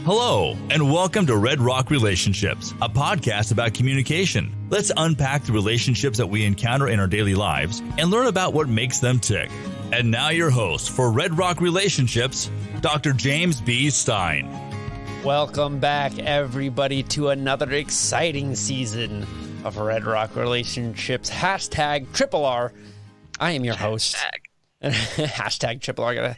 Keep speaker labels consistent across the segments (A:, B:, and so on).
A: Hello, and welcome to Red Rock Relationships, a podcast about communication. Let's unpack the relationships that we encounter in our daily lives and learn about what makes them tick. And now your host for Red Rock Relationships, Dr. James B. Stein.
B: Welcome back, everybody, to another exciting season of Red Rock Relationships. Hashtag Triple R. I am your host. Hashtag Triple R. Gotta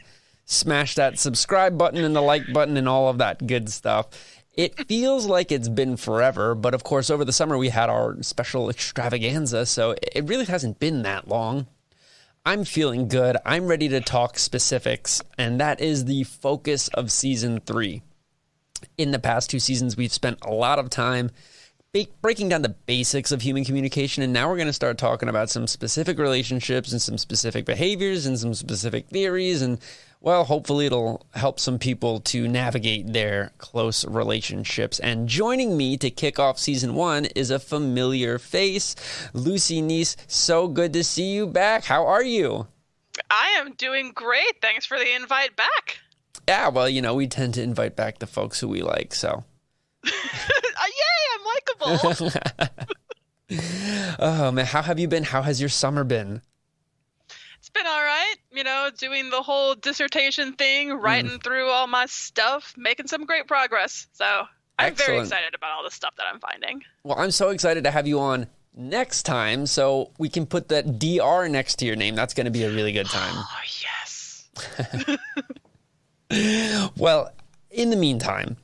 B: smash that subscribe button and the like button and all of that good stuff. It feels like it's been forever, but of course, over the summer we had our special extravaganza, so it really hasn't been that long. I'm feeling good. I'm ready to talk specifics, and that is the focus of Season 3. In the past 2 seasons, we've spent a lot of time breaking down the basics of human communication, and now we're going to start talking about some specific relationships and some specific behaviors and some specific theories, and well, hopefully it'll help some people to navigate their close relationships. And joining me to kick off Season 1 is a familiar face, Lucy Neese. So good to see you back. How are you?
C: I am doing great. Thanks for the invite back.
B: Yeah, well, you know, we tend to invite back the folks who we like, so.
C: Yay, I'm likable.
B: Oh, man, how have you been? How has your summer been?
C: It's been all right, you know, doing the whole dissertation thing, writing through all my stuff, making some great progress. So I'm very excited about all the stuff that I'm finding. Well,
B: I'm so excited to have you on next time so we can put that DR next to your name. That's going to be a really good time.
C: Oh, yes.
B: Well, in the meantime,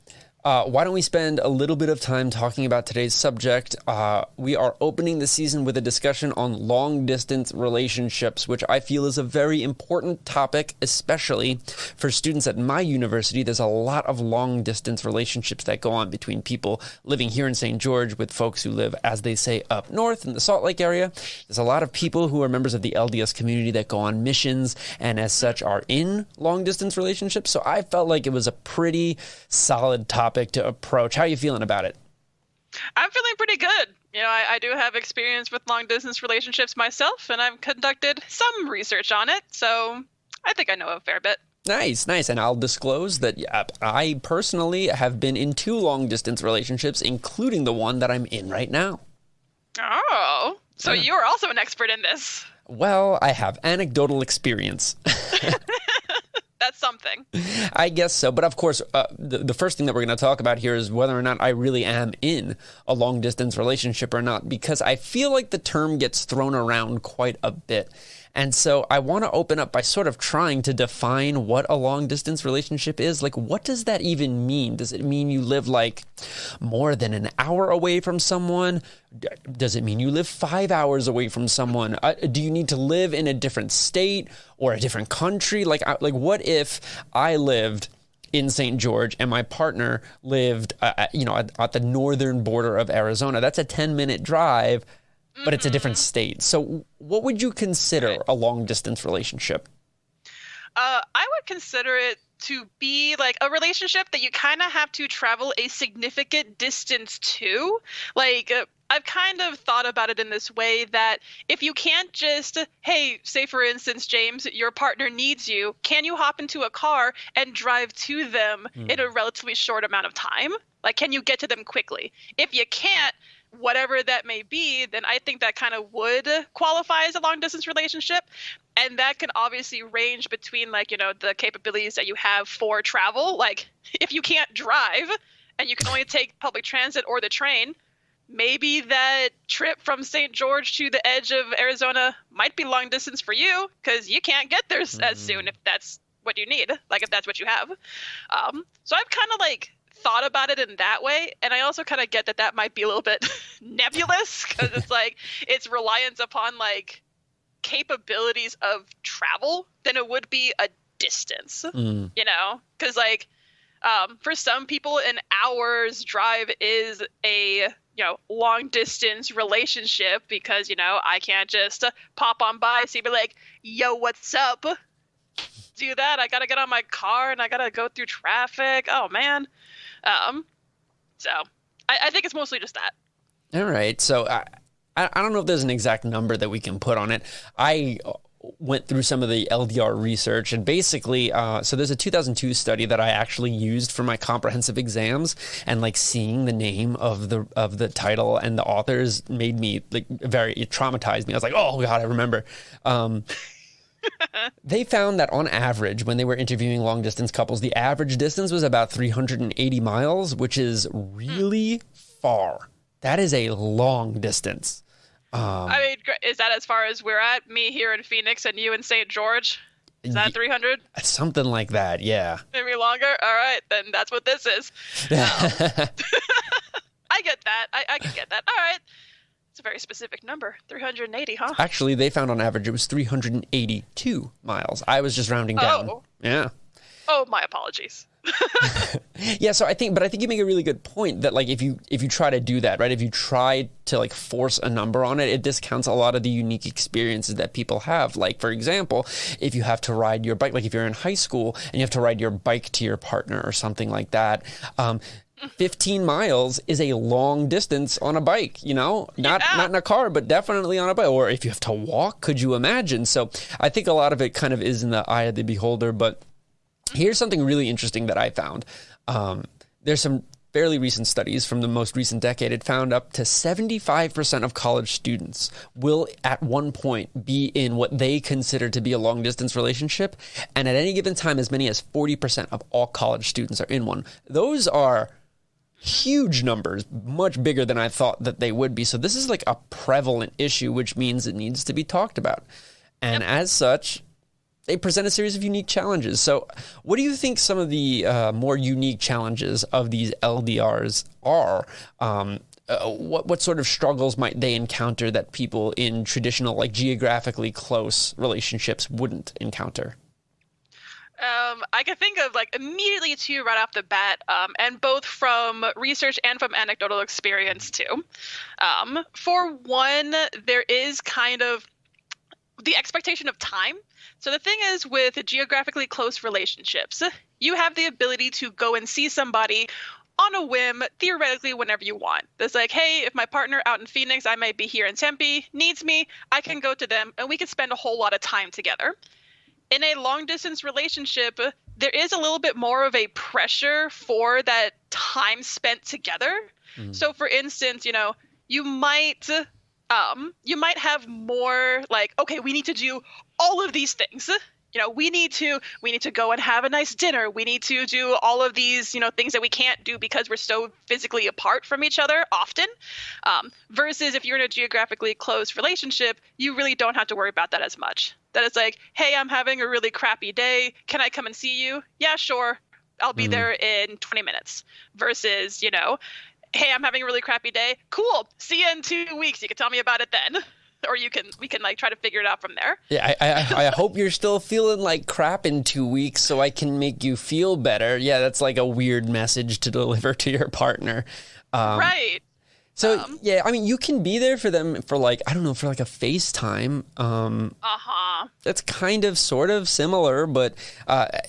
B: why don't we spend a little bit of time talking about today's subject? We are opening the season with a discussion on long-distance relationships, which I feel is a very important topic, especially for students at my university. There's a lot of long-distance relationships that go on between people living here in St. George with folks who live, as they say, up north in the Salt Lake area. There's a lot of people who are members of the LDS community that go on missions and as such are in long-distance relationships. So I felt like it was a pretty solid topic to approach. How are you feeling about it?
C: I'm feeling pretty good. You know, I do have experience with long distance relationships myself, and I've conducted some research on it, so I think I know a fair bit.
B: Nice. And I'll disclose that I personally have been in 2 long distance relationships, including the one that I'm in right now.
C: Oh, so you're also an expert in this.
B: Well, I have anecdotal experience.
C: That's something.
B: I guess so. But of course, the first thing that we're going to talk about here is whether or not I really am in a long distance relationship or not, because I feel like the term gets thrown around quite a bit. And so I want to open up by sort of trying to define what a long distance relationship is. Like, what does that even mean? Does it mean you live like more than an hour away from someone? Does it mean you live 5 hours away from someone? Do you need to live in a different state or a different country? Like what if I lived in St. George and my partner lived, at the northern border of Arizona? That's a 10-minute drive, but it's a different state. So what would you consider a long-distance relationship?
C: I would consider it to be like a relationship that you kind of have to travel a significant distance to. Like, I've kind of thought about it in this way that if you can't just, hey, say for instance, James, your partner needs you, can you hop into a car and drive to them in a relatively short amount of time? Like, can you get to them quickly? If you can't, whatever that may be, then I think that kind of would qualify as a long distance relationship. And that can obviously range between, like, you know, the capabilities that you have for travel. Like, if you can't drive and you can only take public transit or the train, maybe that trip from St. George to the edge of Arizona might be long distance for you because you can't get there as soon if that's what you need, like if that's what you have. So I've kind of like thought about it in that way. And I also kind of get that might be a little bit nebulous because it's like it's reliance upon like capabilities of travel than it would be a distance, you know, because like for some people an hour's drive is a long distance relationship because, you know, I can't just pop on by, so you'd be like, yo, what's up? Do that. I got to get on my car and I got to go through traffic. Oh, man. So I think it's mostly just that.
B: All right. So I don't know if there's an exact number that we can put on it. I went through some of the LDR research, and basically, so there's a 2002 study that I actually used for my comprehensive exams, and like seeing the name of the title and the authors made me like it traumatized me. I was like, oh God, I remember. They found that on average, when they were interviewing long distance couples, the average distance was about 380 miles, which is really far. That is a long distance.
C: I mean, is that as far as we're at? Me here in Phoenix and you in St. George? Is that 300?
B: Something like that, yeah.
C: Maybe longer? All right, then that's what this is. I get that. I can get that. All right. It's a very specific number. 380, huh?
B: Actually, they found on average it was 382 miles. I was just rounding down.
C: Oh.
B: Yeah.
C: Oh, my apologies.
B: Yeah, so I think you make a really good point that like if you try to do that, right? If you try to like force a number on it, it discounts a lot of the unique experiences that people have. Like for example, if you have to ride your bike, like if you're in high school and you have to ride your bike to your partner or something like that, 15 miles is a long distance on a bike, not in a car, but definitely on a bike. Or if you have to walk, could you imagine? So I think a lot of it kind of is in the eye of the beholder, but here's something really interesting that I found. There's some fairly recent studies from the most recent decade. It found up to 75% of college students will at one point be in what they consider to be a long distance relationship. And at any given time, as many as 40% of all college students are in one. Those are huge numbers, much bigger than I thought that they would be. So this is like a prevalent issue, which means it needs to be talked about. And as such, they present a series of unique challenges. So what do you think some of the more unique challenges of these LDRs are? What sort of struggles might they encounter that people in traditional, like geographically close relationships wouldn't encounter?
C: I can think of like immediately two right off the bat, and both from research and from anecdotal experience too. For one, there is kind of the expectation of time. So the thing is with geographically close relationships, you have the ability to go and see somebody on a whim, theoretically, whenever you want. It's like, hey, if my partner out in Phoenix, I might be here in Tempe, needs me, I can go to them and we can spend a whole lot of time together. In a long distance relationship, there is a little bit more of a pressure for that time spent together. So for instance, you might have more like, okay, we need to do all of these things. We need to go and have a nice dinner. We need to do all of these, things that we can't do because we're so physically apart from each other often. Versus if you're in a geographically close relationship, you really don't have to worry about that as much. That it's like, hey, I'm having a really crappy day. Can I come and see you? Yeah, sure. I'll be there in 20 minutes. Versus, hey, I'm having a really crappy day. Cool. See you in 2 weeks. You can tell me about it then. Or we can like try to figure it out from there. Yeah,
B: I hope you're still feeling like crap in 2 weeks so I can make you feel better. Yeah, that's like a weird message to deliver to your partner.
C: Right.
B: So, yeah, I mean, you can be there for them for like, I don't know, for like a FaceTime. That's kind of sort of similar, but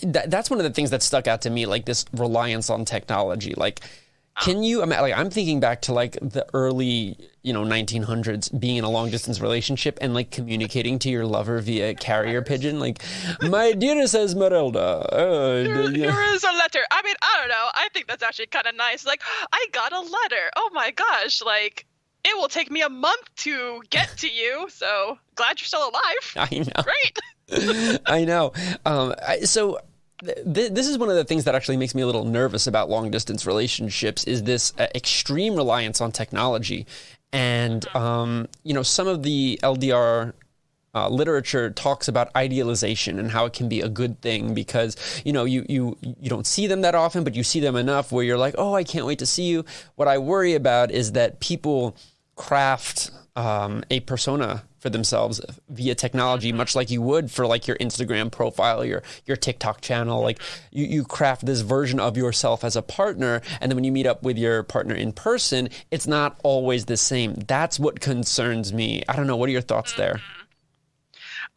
B: that's one of the things that stuck out to me, like this reliance on technology. Like, can you, I'm thinking back to like the early, 1900s, being in a long distance relationship and like communicating to your lover via carrier pigeon. Like, my dearest Esmeralda.
C: Here is a letter. I mean, I don't know. I think that's actually kind of nice. Like, I got a letter. Oh my gosh. Like, it will take me a month to get to you. So glad you're still alive.
B: I know.
C: Great.
B: I know. This is one of the things that actually makes me a little nervous about long distance relationships is this extreme reliance on technology. And, some of the LDR literature talks about idealization and how it can be a good thing because, you don't see them that often, but you see them enough where you're like, oh, I can't wait to see you. What I worry about is that people craft a persona for themselves via technology, much like you would for like your Instagram profile, your TikTok channel. Like you craft this version of yourself as a partner, and then when you meet up with your partner in person, it's not always the same. That's what concerns me. I don't know. What are your thoughts there?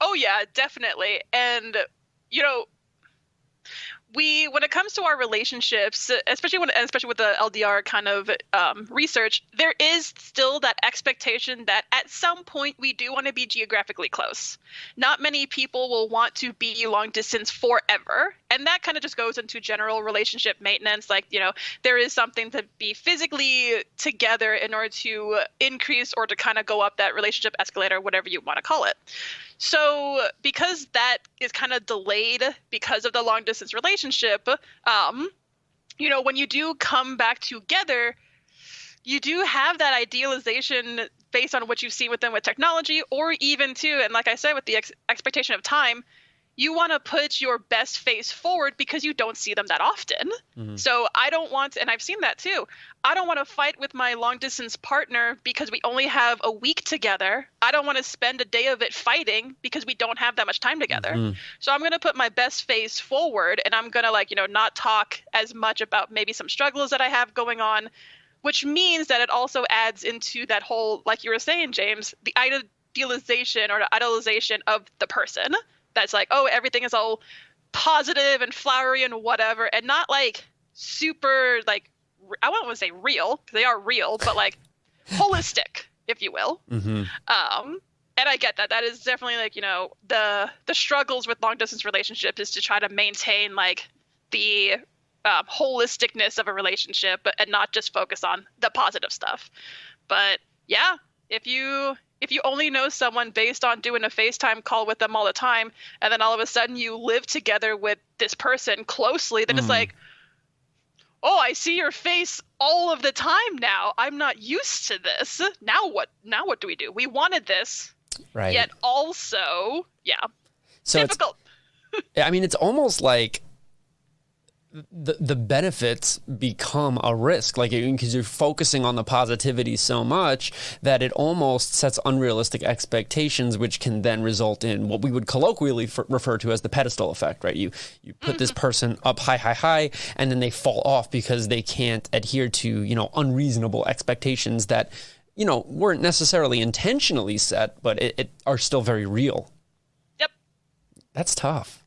C: Oh yeah, definitely. And when it comes to our relationships, especially with the LDR kind of research, there is still that expectation that at some point we do want to be geographically close. Not many people will want to be long distance forever, and that kind of just goes into general relationship maintenance. Like, there is something to be physically together in order to increase or to kind of go up that relationship escalator, whatever you want to call it. So because that is kind of delayed because of the long distance relationship, when you do come back together, you do have that idealization based on what you've seen with them with technology, or even too, and like I said, with the expectation of time, you want to put your best face forward because you don't see them that often. Mm-hmm. So I don't want, and I've seen that too, I don't want to fight with my long distance partner because we only have a week together. I don't want to spend a day of it fighting because we don't have that much time together. Mm-hmm. So I'm going to put my best face forward, and I'm going to not talk as much about maybe some struggles that I have going on, which means that it also adds into that whole, like you were saying, James, the idealization or the idolization of the person. That's like, oh, everything is all positive and flowery and whatever, and not like super, like, I won't want to say real, because they are real, but like holistic, if you will. Mm-hmm. And I get that. That is definitely like, the struggles with long distance relationships is to try to maintain like the holisticness of a relationship and not just focus on the positive stuff. But yeah, if you only know someone based on doing a FaceTime call with them all the time, and then all of a sudden you live together with this person closely, then it's like, oh, I see your face all of the time now. I'm not used to this. Now what? Now what do we do? We wanted this. Right. Yet also, yeah. So difficult.
B: It's almost like the benefits become a risk, like, because you're focusing on the positivity so much that it almost sets unrealistic expectations, which can then result in what we would colloquially refer to as the pedestal effect, right? You put this person up high, and then they fall off because they can't adhere to, unreasonable expectations that, weren't necessarily intentionally set, but it are still very real.
C: Yep.
B: That's tough.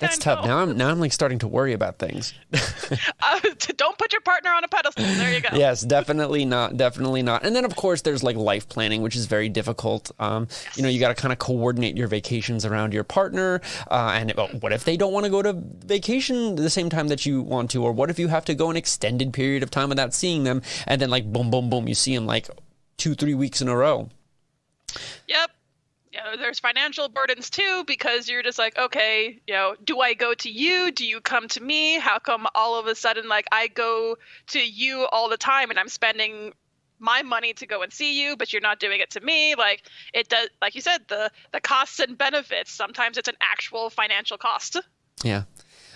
B: That's tough. Now I'm like starting to worry about things.
C: Don't put your partner on a pedestal. There you go.
B: Yes, definitely not. Definitely not. And then of course there's like life planning, which is very difficult. Yes. You got to kind of coordinate your vacations around your partner. And what if they don't want to go to vacation the same time that you want to? Or what if you have to go an extended period of time without seeing them? And then like boom, boom, boom, you see them like 2-3 weeks in a row.
C: Yep. There's financial burdens too, because you're just like, okay, do I go to you? Do you come to me? How come all of a sudden, like, I go to you all the time and I'm spending my money to go and see you, but you're not doing it to me? Like, it does, like you said, the costs and benefits. Sometimes it's an actual financial cost.
B: Yeah.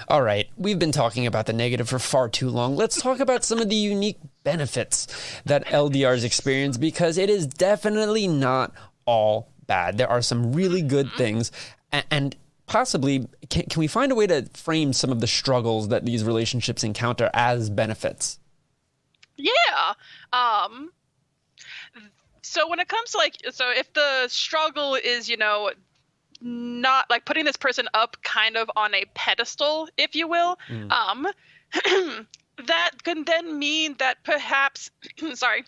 B: All right. We've been talking about the negative for far too long. Let's talk about some of the unique benefits that LDRs experience, because it is definitely not all bad. There are some really good things, and possibly can we find a way to frame some of the struggles that these relationships encounter as benefits?
C: Yeah. So when it comes to if the struggle is, not like putting this person up kind of on a pedestal, if you will, that can then mean that perhaps, sorry,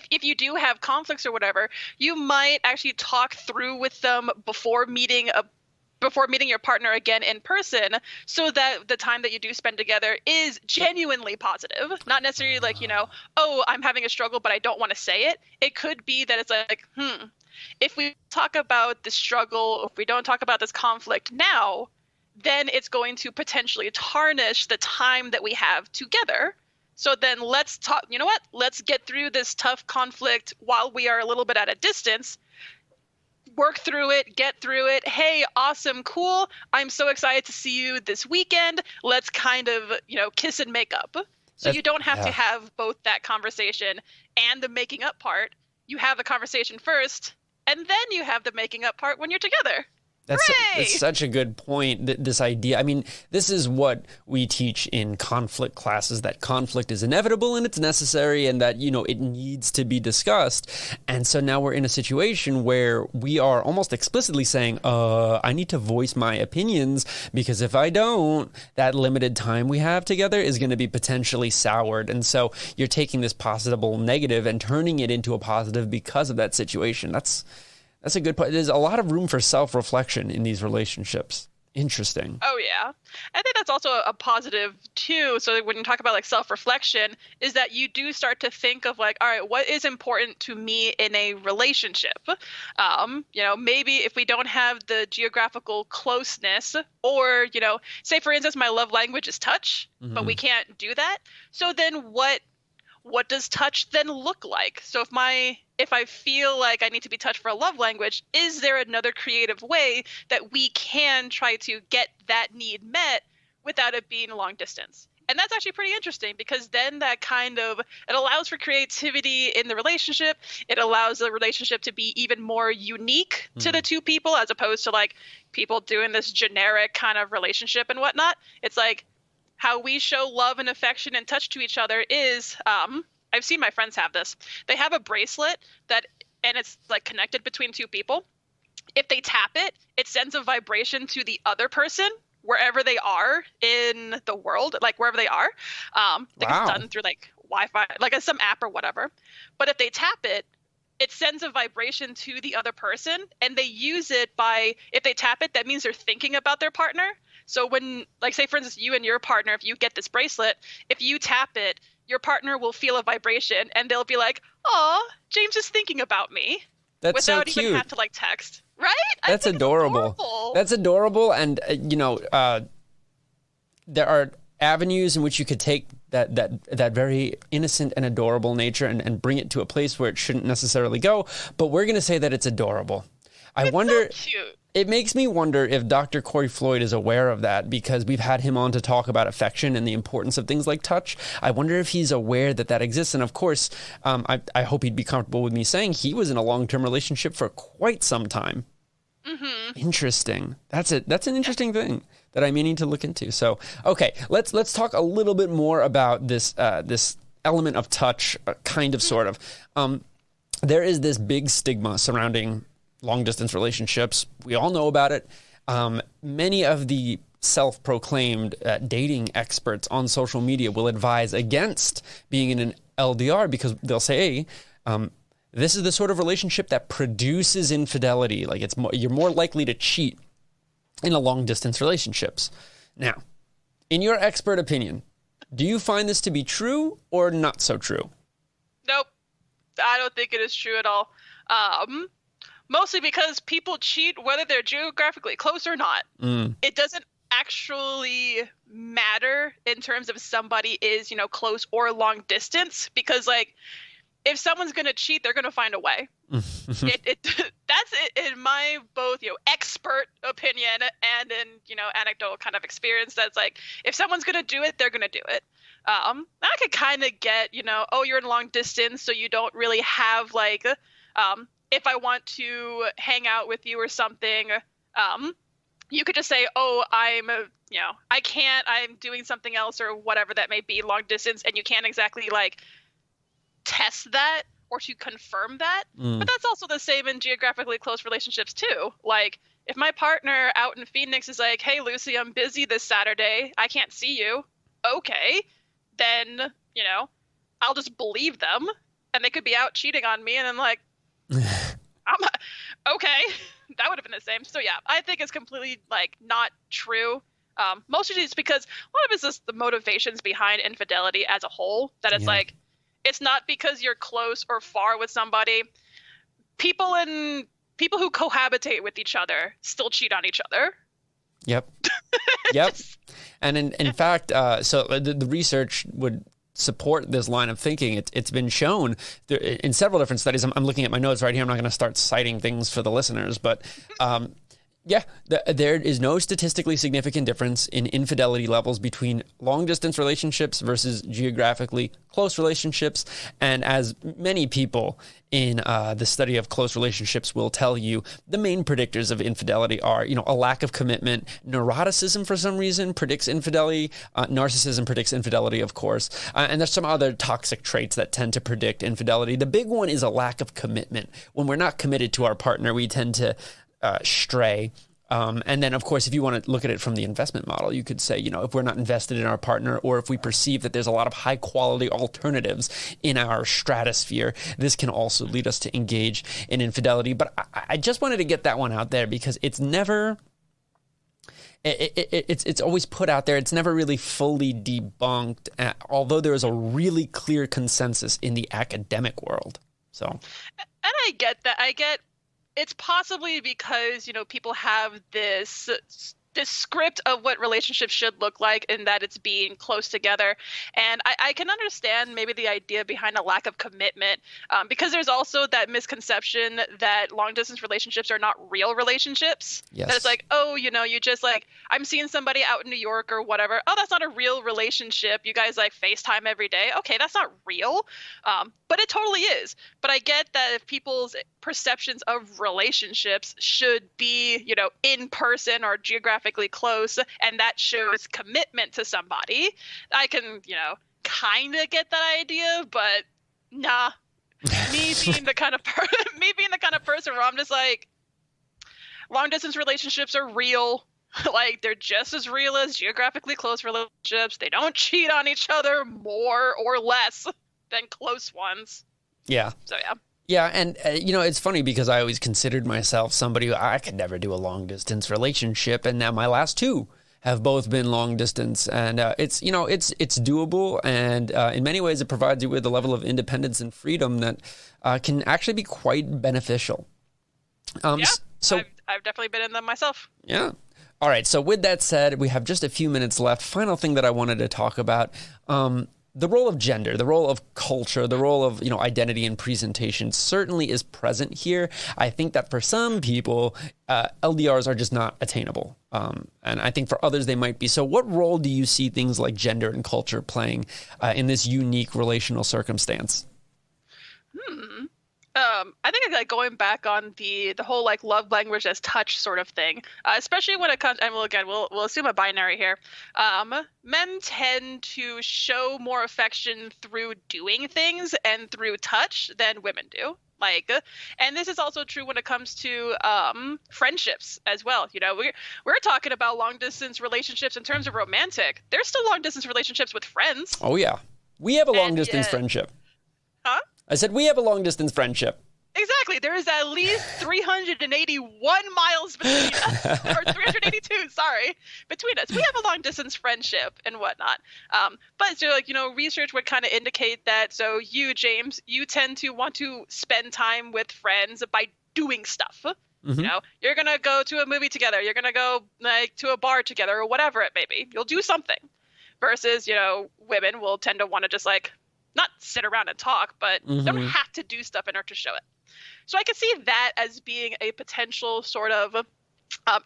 C: if you do have conflicts or whatever, you might actually talk through with them before meeting your partner again in person, so that the time that you do spend together is genuinely positive. Not necessarily like, oh, I'm having a struggle, but I don't want to say it. It could be that it's like, if we talk about the struggle, if we don't talk about this conflict now, then it's going to potentially tarnish the time that we have together. So then let's talk, let's get through this tough conflict while we are a little bit at a distance, work through it, get through it. Hey, awesome, cool. I'm so excited to see you this weekend. Let's kind of, kiss and make up. So you don't have to have both that conversation and the making up part. You have the conversation first, and then you have the making up part when you're together.
B: That's such a good point, this idea. I mean, this is what we teach in conflict classes, that conflict is inevitable and it's necessary and that, it needs to be discussed. And so now we're in a situation where we are almost explicitly saying, I need to voice my opinions because if I don't, that limited time we have together is going to be potentially soured. And so you're taking this possible negative and turning it into a positive because of that situation. That's a good point. There's a lot of room for self-reflection in these relationships. Interesting.
C: Oh, yeah. I think that's also a positive, too. So when you talk about self-reflection, is that you do start to think of all right, what is important to me in a relationship? Maybe if we don't have the geographical closeness or, say, for instance, my love language is touch, but we can't do that. So then what does touch then look like? So if I feel like I need to be touched for a love language, is there another creative way that we can try to get that need met without it being long distance? And that's actually pretty interesting because then that it allows for creativity in the relationship. It allows the relationship to be even more unique to the two people as opposed to people doing this generic kind of relationship and whatnot. It's how we show love and affection and touch to each other is, I've seen my friends have this. They have a bracelet and it's connected between two people. If they tap it, it sends a vibration to the other person wherever they are in the world, wherever they are. I think it's done through Wi-Fi, some app or whatever. But if they tap it, it sends a vibration to the other person and they use it if they tap it, that means they're thinking about their partner. So when, say, for instance, you and your partner, if you get this bracelet, if you tap it, your partner will feel a vibration and they'll be like, "Oh, James is thinking about me."
B: That's
C: without
B: so cute.
C: even have to text. Right?
B: That's adorable. That's adorable. And, there are avenues in which you could take that very innocent and adorable nature and bring it to a place where it shouldn't necessarily go. But we're going to say that it's adorable. I wonder.
C: So cute.
B: It makes me wonder if Dr. Corey Floyd is aware of that because we've had him on to talk about affection and the importance of things like touch. I wonder if he's aware that exists. And of course, I hope he'd be comfortable with me saying he was in a long-term relationship for quite some time. Mm-hmm. Interesting. That's an interesting thing that I'm meaning to look into. So, okay, let's talk a little bit more about this element of touch, sort of. There is this big stigma surrounding long-distance relationships. We all know about it. Many of the self-proclaimed dating experts on social media will advise against being in an LDR because they'll say, hey, this is the sort of relationship that produces infidelity. You're more likely to cheat in a long-distance relationships. Now, in your expert opinion, do you find this to be true or not so true?
C: Nope. I don't think it is true at all. Mostly because people cheat whether they're geographically close or not. It doesn't actually matter in terms of somebody is, close or long distance because if someone's going to cheat, they're going to find a way. That's it in my both, expert opinion and in, anecdotal kind of experience. That's if someone's going to do it, they're going to do it. I could kind of get, you're in long distance, so you don't really have if I want to hang out with you or something, you could just say, I can't, I'm doing something else or whatever that may be long distance. And you can't exactly test that or to confirm that. But that's also the same in geographically close relationships too. If my partner out in Phoenix is like, "Hey, Lucy, I'm busy this Saturday. I can't see you." Okay, then, I'll just believe them and they could be out cheating on me. And I'm okay, that would have been the same. So yeah, I think it's completely not true. Mostly it's because a lot of it's just the motivations behind infidelity as a whole. That it's it's not because you're close or far with somebody. People who cohabitate with each other still cheat on each other.
B: Yep. And in fact, so the research would support this line of thinking. It's been shown in several different studies. I'm looking at my notes right here. I'm not going to start citing things for the listeners, but Yeah, there is no statistically significant difference in infidelity levels between long-distance relationships versus geographically close relationships. And as many people in the study of close relationships will tell you, the main predictors of infidelity are, a lack of commitment. Neuroticism, for some reason, predicts infidelity. Narcissism predicts infidelity, of course. And there's some other toxic traits that tend to predict infidelity. The big one is a lack of commitment. When we're not committed to our partner, we tend to stray. And then, of course, if you want to look at it from the investment model, you could say, if we're not invested in our partner, or if we perceive that there's a lot of high quality alternatives in our stratosphere, this can also lead us to engage in infidelity. But I just wanted to get that one out there because it's never... It's always put out there. It's never really fully debunked, although there is a really clear consensus in the academic world. So,
C: and I get that. It's possibly because, people have this script of what relationships should look like and that it's being close together. And I can understand maybe the idea behind a lack of commitment because there's also that misconception that long distance relationships are not real relationships.
B: Yes.
C: That it's like, oh, you just like, I'm seeing somebody out in New York or whatever. Oh, that's not a real relationship. You guys like FaceTime every day. Okay, that's not real. But it totally is. But I get that if people's perceptions of relationships should be, in person or geographically close, and that shows commitment to somebody, I can, kind of get that idea, but nah. me being the kind of person where I'm just like, long distance relationships are real. Like, they're just as real as geographically close relationships. They don't cheat on each other more or less than close ones.
B: Yeah.
C: So yeah.
B: Yeah, and it's funny because I always considered myself somebody who I could never do a long distance relationship, and now my last two have both been long distance, and it's doable, and in many ways it provides you with a level of independence and freedom that can actually be quite beneficial.
C: So I've definitely been in them myself.
B: Yeah. All right. So with that said, we have just a few minutes left. Final thing that I wanted to talk about. The role of gender, the role of culture, the role of, identity and presentation certainly is present here. I think that for some people, LDRs are just not attainable. And I think for others, they might be. So what role do you see things like gender and culture playing in this unique relational circumstance?
C: I think like going back on the whole like love language as touch sort of thing, especially when it comes, and we'll assume a binary here. Men tend to show more affection through doing things and through touch than women do. And this is also true when it comes to friendships as well. We're talking about long distance relationships in terms of romantic. There's still long distance relationships with friends.
B: Oh yeah, we have a long distance friendship.
C: Huh?
B: I said we have a long-distance friendship.
C: Exactly. There is at least 381 miles between us, or 382, sorry, between us. We have a long-distance friendship and whatnot. But so, research would kind of indicate that. So you, James, you tend to want to spend time with friends by doing stuff. Mm-hmm. You're going to go to a movie together. You're going to go to a bar together or whatever it may be. You'll do something. Versus, women will tend to want to just not sit around and talk, but don't have to do stuff in order to show it. So I could see that as being a potential sort of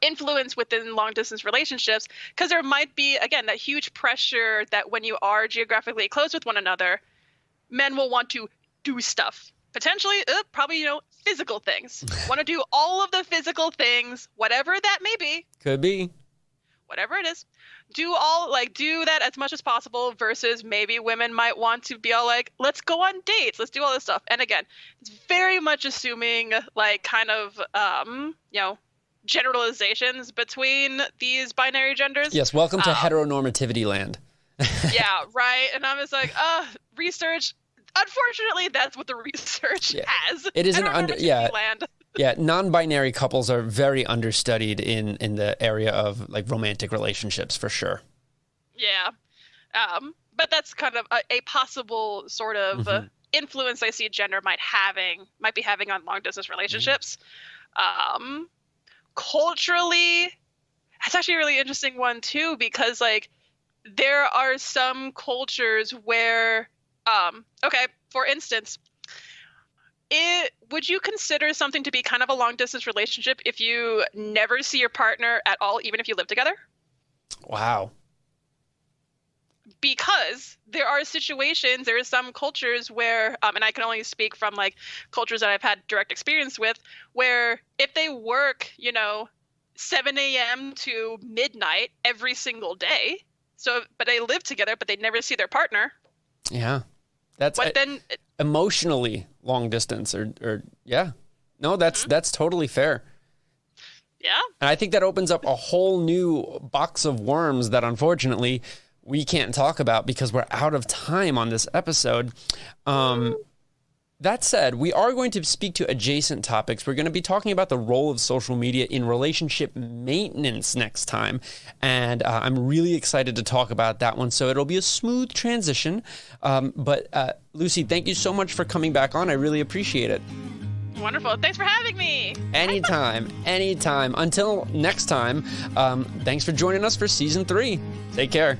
C: influence within long distance relationships, because there might be, again, that huge pressure that when you are geographically close with one another, men will want to do stuff. Potentially, probably, physical things. Want to do all of the physical things, whatever that may be.
B: Could be.
C: Whatever it is. Do that as much as possible versus maybe women might want to be all like, let's go on dates. Let's do all this stuff. And again, it's very much assuming generalizations between these binary genders.
B: Yes. Welcome to heteronormativity land.
C: Yeah. Right. And I'm just like, research. Unfortunately, that's what the research has.
B: It is
C: land.
B: Yeah, non-binary couples are very understudied in the area of romantic relationships for sure.
C: Yeah, but that's kind of a possible sort of influence I see gender might be having on long distance relationships. Culturally, that's actually a really interesting one too, because there are some cultures where, for instance, would you consider something to be kind of a long distance relationship if you never see your partner at all, even if you live together?
B: Wow.
C: Because there are situations, there are some cultures where, and I can only speak from like cultures that I've had direct experience with, where if they work, 7 a.m. to midnight every single day, but they live together, but they never see their partner.
B: Yeah. Then emotionally long distance or yeah. No, that's totally fair.
C: Yeah.
B: And I think that opens up a whole new box of worms that unfortunately we can't talk about because we're out of time on this episode. That said, we are going to speak to adjacent topics. We're going to be talking about the role of social media in relationship maintenance next time. And I'm really excited to talk about that one. So it'll be a smooth transition. But Lucy, thank you so much for coming back on. I really appreciate it.
C: Wonderful. Thanks for having me.
B: Anytime. Until next time, thanks for joining us for season 3. Take care.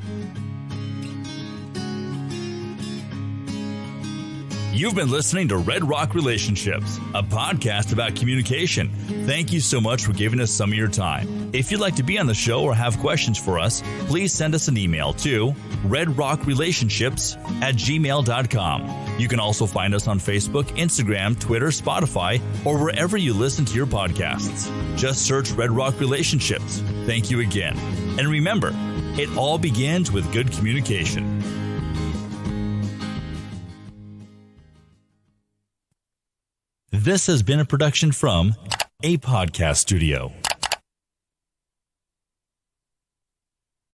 A: You've been listening to Red Rock Relationships, a podcast about communication. Thank you so much for giving us some of your time. If you'd like to be on the show or have questions for us, please send us an email to redrockrelationships@gmail.com. You can also find us on Facebook, Instagram, Twitter, Spotify, or wherever you listen to your podcasts. Just search Red Rock Relationships. Thank you again. And remember, it all begins with good communication. This has been a production from a podcast studio.